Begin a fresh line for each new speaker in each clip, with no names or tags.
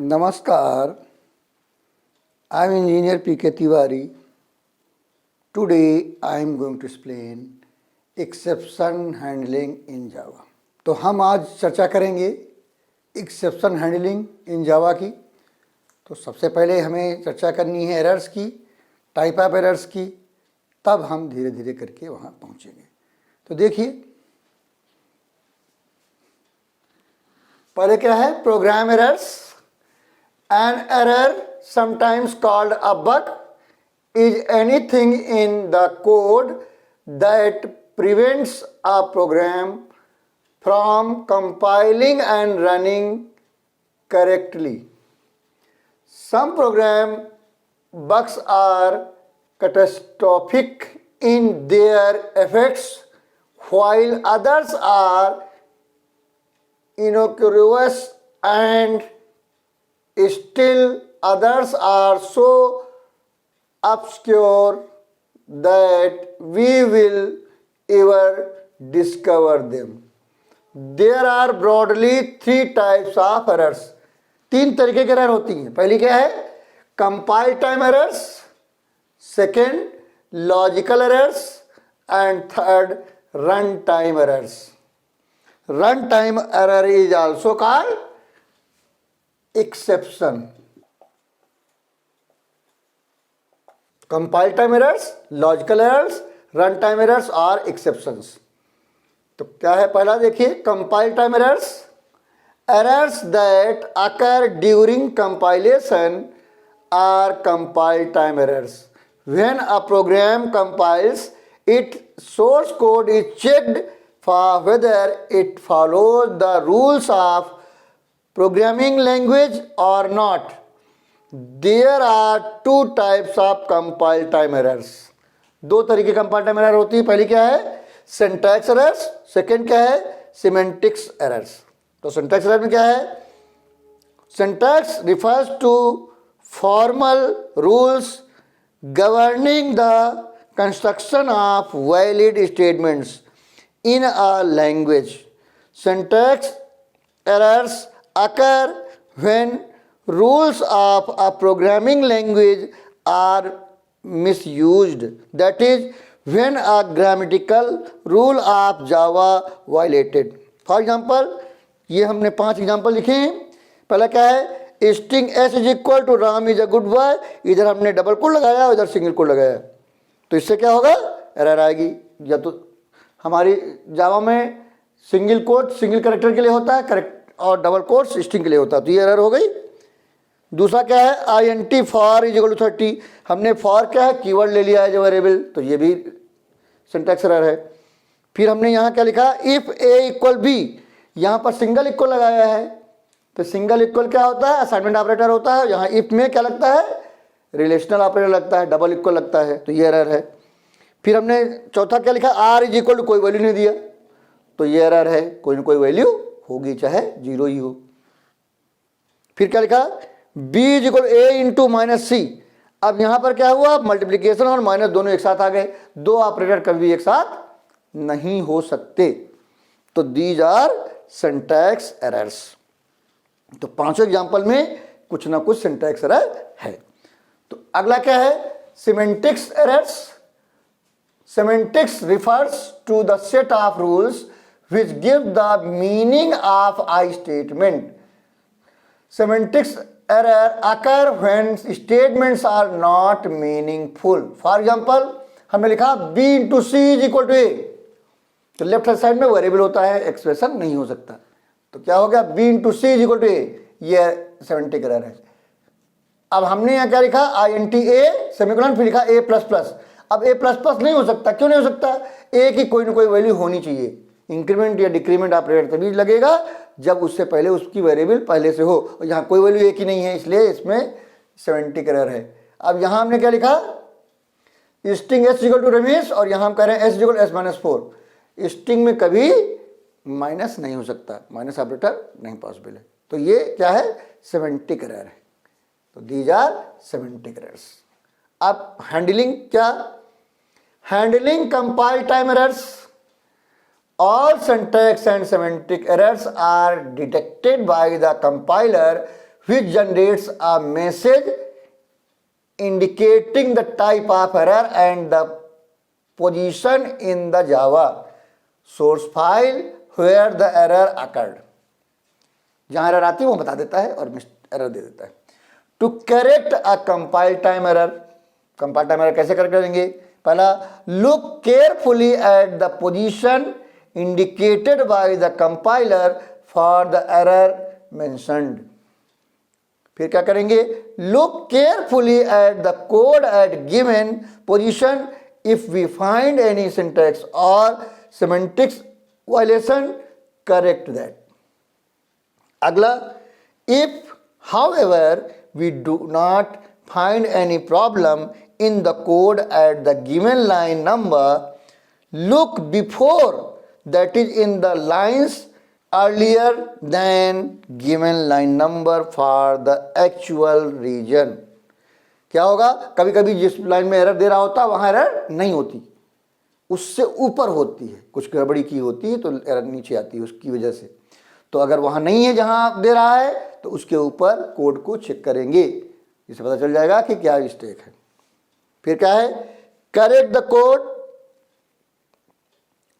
Namaskar, I am Engineer P.K. Tiwari. Today I am going to explain exception handling in Java. तो हम आज चर्चा करेंगे exception handling in जावा की। तो सबसे पहले हमें चर्चा करनी है एरर्स की, टाइप ऑफ एरर्स की, तब हम धीरे धीरे करके वहाँ पहुँचेंगे। तो देखिए पहले क्या है, program errors. An error, sometimes called a bug, is anything in the code that prevents a program from compiling and running correctly. Some program bugs are catastrophic in their effects, while others are innocuous and still others are so obscure that we will ever discover them. There are broadly three types of errors. तीन तरीके के error होती हैं। पहली क्या है, compile time errors, second logical errors and third run time errors. Run time error is also called exception. Compile time errors, logical errors, run time errors are exceptions. तो क्या है, पहला देखिए compile time errors. Errors that occur during compilation are compile time errors. When a program compiles, its source code is checked for whether it follows the rules of programming language or not. There are two types of compile time errors. दो तरीके compile time error होती है। पहली क्या है, syntax errors, second क्या है, semantics errors. तो syntax error में क्या है, syntax refers to formal rules governing the construction of valid statements in a language. Syntax errors occur when rules of a programming language are misused. That is, when a grammatical rule of Java violated. For example, ये हमने 5 example लिखे हैं। पहला क्या है, string S is equal to Ram is a good boy, इधर हमने double quote लगाया, इधर सिंगल कोड लगाया, तो इससे क्या होगा, एरर आएगी। या तो हमारी जावा में सिंगल कोट सिंगल कैरेक्टर के लिए होता है, करेक्ट, और डबल कोट स्ट्रिंग के लिए होता है, तो ये एरर हो गई। दूसरा क्या है, INT for is equal to 30, हमने फॉर क्या है, कीवर्ड ले लिया है जो वेरिएबल, तो ये भी सिंटैक्स एरर है। फिर हमने यहाँ क्या लिखा, इफ ए इक्वल बी, यहाँ पर सिंगल इक्वल लगाया है, तो सिंगल इक्वल क्या होता है, असाइनमेंट ऑपरेटर होता है। यहाँ इफ में क्या लगता है, रिलेशनल ऑपरेटर लगता है, डबल इक्वल लगता है, तो ये एरर है। फिर हमने चौथा क्या लिखा, आर इज इक्वल टू कोई वैल्यू नहीं दिया, तो ये एरर है, कोई ना कोई वैल्यू होगी, चाहे जीरो ही हो। फिर क्या लिखा, B is equal A into minus C, अब यहाँ पर क्या हुआ, मल्टीप्लीकेशन और माइनस दोनों एक साथ आ गए, दो ऑपरेटर कभी एक साथ नहीं हो सकते, तो दीज आर सिंटैक्स एरर्स। तो पांचों एग्जाम्पल में कुछ ना कुछ सिंटैक्स एरर है। तो अगला क्या है, semantics errors. Semantics refers to the set of rules which give the meaning of a statement. Semantics error occur when statements are not meaningful. For example, हमने लिखा b into c is equal to a, तो left hand side में variable होता है, expression नहीं हो सकता, तो क्या हो गया, b into c is equal to a, ये सेमेंटिक एरर है। अब हमने यहाँ क्या लिखा, INT a सेमीकोलन, फिर लिखा a प्लस प्लस। अब a प्लस प्लस नहीं हो सकता, क्यों नहीं हो सकता, a की कोई ना कोई वैल्यू होनी चाहिए। इंक्रीमेंट या डिक्रीमेंट ऑपरेटर तभी लगेगा जब उससे पहले उसकी वेरिएबल पहले से हो, और यहाँ कोई वैल्यू एक ही नहीं है, इसलिए इसमें सेमेंटिक एरर है। अब यहाँ हमने क्या लिखा, string S equal to Ramesh, और यहाँ हम कह रहे हैं S equal to S minus 4। String में कभी माइनस नहीं हो सकता, माइनस ऑपरेटर नहीं पॉसिबल है, तो ये क्या है, सेमेंटिक एरर है। तो दीज आर सेमेंटिक एरर्स। अब हैंडलिंग क्या, handling compile time errors. All syntax and semantic errors are detected by the compiler which generates a message indicating the type of error and the position in the Java source file where the error occurred. जहाँ error आती है वो बता देता है और error दे देता है. To correct a compile time error, compile time error कैसे करेक्ट करेंगे? पहला, look carefully at the position indicated by the compiler for the error mentioned. फिर क्या करेंगे? Look carefully at the code at given position if we find any syntax और semantics violation, correct that. अगला, if however we do not find any problem in the code at the given line number, look before, that is in the lines earlier than given line number for the actual region. क्या होगा? कभी कभी जिस line में error दे रहा होता है वहां एरर नहीं होती, उससे ऊपर होती है, कुछ गड़बड़ी की होती है तो एरर नीचे आती है उसकी वजह से. तो अगर वहां नहीं है जहां दे रहा है तो उसके ऊपर कोड को चेक करेंगे, इससे पता चल जाएगा कि क्या मिस्टेक है. फिर क्या है? Correct the code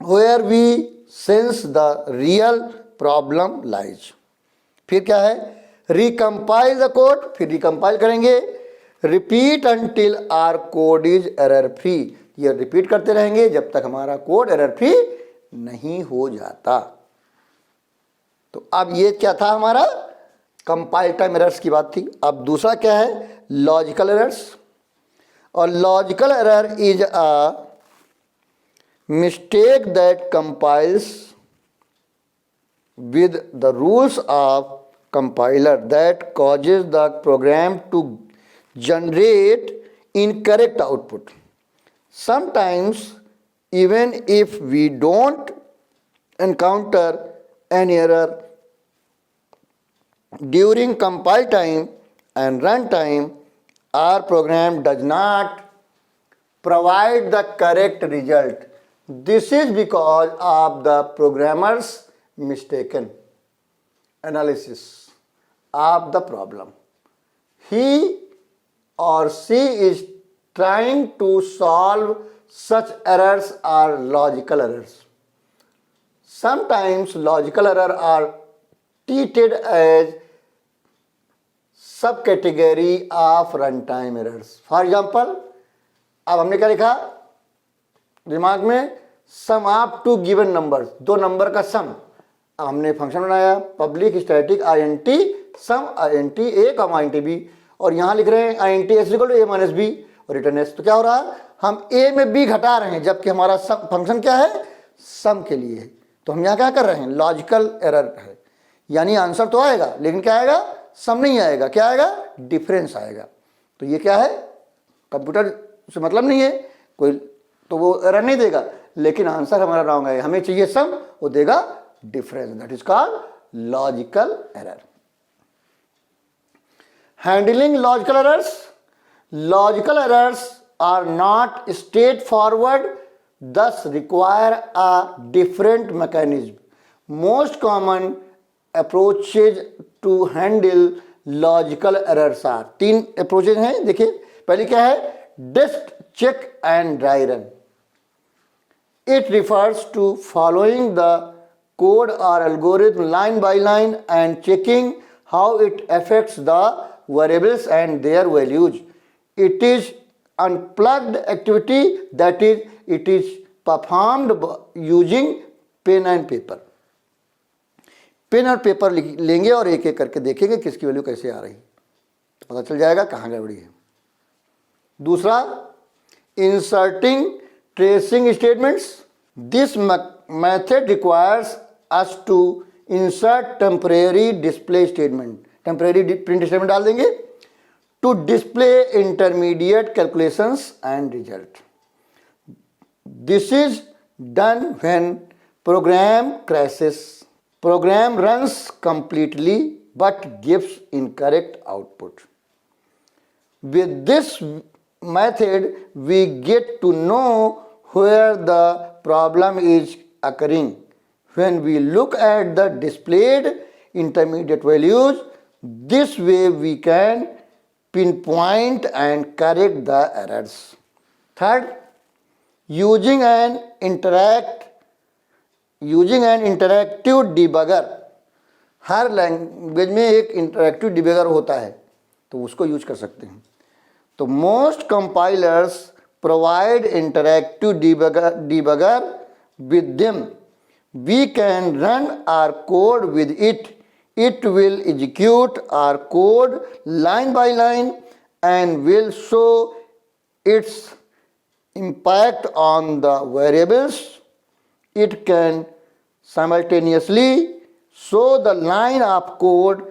where we sense the real problem lies. फिर क्या है? रिकम्पाइल द कोड, फिर रिकम्पाइल करेंगे. Repeat until our code is error free, ये रिपीट करते रहेंगे जब तक हमारा कोड एरर फ्री नहीं हो जाता. तो अब ये क्या था? हमारा कंपाइल टाइम एरर्स की बात थी. अब दूसरा क्या है? Logical errors. और logical error is a mistake that compiles with the rules of compiler that causes the program to generate incorrect output. Sometimes even if we don't encounter an error during compile time and run time, our program does not provide the correct result. This is because of the programmer's mistaken analysis of the problem. He or she is trying to solve such errors or logical errors. Sometimes logical errors are treated as subcategory of runtime errors. For example, अब हमने क्या लिखा दिमाग में? Sum of two given numbers, दो number का sum. अब हमने फंक्शन बनाया public static INT sum INT A comma INT B, और यहाँ लिख रहे हैं INT S equal to A minus B और रिटर्न S. तो क्या हो रहा है? हम A में B घटा रहे हैं जबकि हमारा सम फंक्शन क्या है? सम के लिए है. तो हम यहाँ क्या कर रहे हैं? लॉजिकल एरर है, यानी आंसर तो आएगा लेकिन क्या आएगा? सम नहीं आएगा. क्या आएगा? डिफरेंस आएगा. तो ये क्या है? कंप्यूटर से मतलब नहीं है कोई, तो वो एरर नहीं देगा लेकिन आंसर हमारा रॉन्ग है. हमें चाहिए सम, वो देगा difference. That is called logical error. Handling logical errors. Logical errors are not straightforward, thus require a different mechanism. Most common approaches to handle logical errors are, तीन approaches हैं. देखिए पहली क्या है? Dist, check and dry run. It refers to following the code or algorithm line by line and checking how it affects the variables and their values. It is unplugged activity, that is it is performed using pen and paper. Pen और paper लेंगे और एक एक करके देखेंगे किसकी value कैसे आ रही, तो पता चल जाएगा कहाँ गड़बड़ी है. दूसरा, inserting tracing statements. This method requires us to insert temporary display statement. Temporary print statement डाल देंगे to display intermediate calculations and result. This is done when program crashes. Program runs completely but gives incorrect output. With this method, we get to know where the problem is occurring. When we look at the displayed intermediate values, this way we can pinpoint and correct the errors. Third, using an interactive debugger. Her language में एक interactive debugger होता है, तो उसको use कर सकते हैं. तो most compilers provide interactive debugger with them. We can run our code with it. It will execute our code line by line and will show its impact on the variables. It can simultaneously show the line of code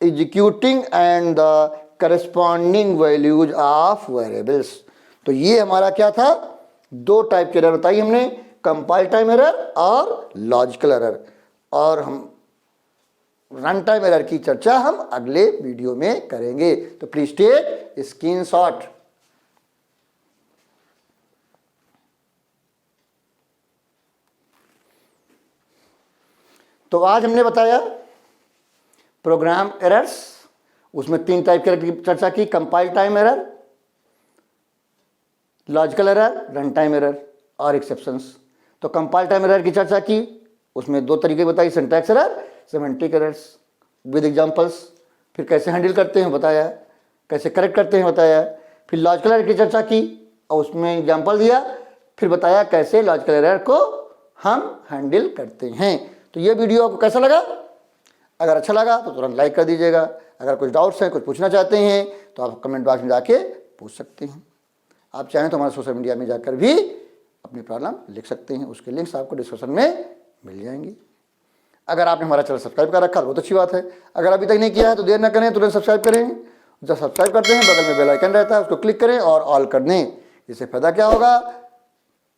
executing and the corresponding values of variables. तो ये हमारा क्या था, दो type के error बताई हमने, compile time error और लॉजिकल एरर. और हम रन टाइम एरर की चर्चा हम अगले वीडियो में करेंगे. तो प्लीज टेक स्क्रीनशॉट. तो आज हमने बताया प्रोग्राम एरर्स, उसमें तीन टाइप की चर्चा की, compile time error, logical error, run time error और एक्सेप्शंस. तो कंपाइल टाइम एरर की चर्चा की, उसमें दो तरीके बताई, syntax error, semantic errors with examples. फिर कैसे हैंडल करते हैं बताया, कैसे करेक्ट करते हैं बताया. फिर लॉजिकल एरर की चर्चा की और उसमें एग्जांपल दिया. फिर बताया कैसे लॉजिकल एरर को हम हैंडल करते हैं. तो ये वीडियो आपको कैसा लगा? अगर अच्छा लगा तो तुरंत लाइक कर दीजिएगा. अगर कुछ डाउट्स हैं, कुछ पूछना चाहते हैं तो आप कमेंट बॉक्स में जाके पूछ सकते हैं. आप चाहें तो हमारे सोशल मीडिया में जाकर भी अपनी प्रॉब्लम लिख सकते हैं. उसके लिंक्स आपको डिस्क्रिप्शन में मिल जाएंगी. अगर आपने हमारा चैनल सब्सक्राइब कर रखा है बहुत अच्छी बात है. अगर अभी तक नहीं किया है तो देर ना करें, तुरंत सब्सक्राइब करें. जब सब्सक्राइब करते हैं बगल में बेल आइकन रहता है, उसको क्लिक करें और ऑल कर दें. इससे फायदा क्या होगा,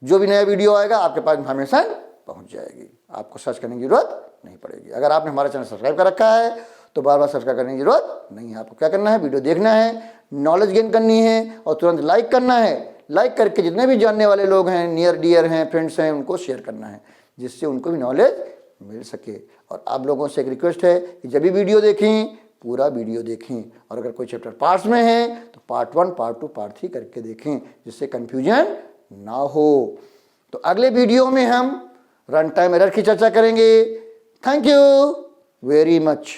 जो भी नया वीडियो आएगा आपके पास इन्फॉर्मेशन पहुंच जाएगी, आपको सर्च करने की जरूरत नहीं पड़ेगी. अगर आपने हमारा चैनल सब्सक्राइब कर रखा है तो बार बार सब्सक्राइब करने की जरूरत नहीं है. आपको क्या करना है, वीडियो देखना है, नॉलेज गेन करनी है और तुरंत लाइक करना है. लाइक करके जितने भी जानने वाले लोग हैं, नियर डियर हैं, फ्रेंड्स हैं, उनको शेयर करना है, जिससे उनको भी नॉलेज मिल सके. और आप लोगों से एक रिक्वेस्ट है कि जब भी वीडियो देखें पूरा वीडियो देखें, और अगर कोई चैप्टर पार्ट्स में है तो पार्ट 1, पार्ट 2, पार्ट 3 करके देखें, जिससे कन्फ्यूजन ना हो. तो अगले वीडियो में हम रन टाइम एरर की चर्चा करेंगे. Thank you very much.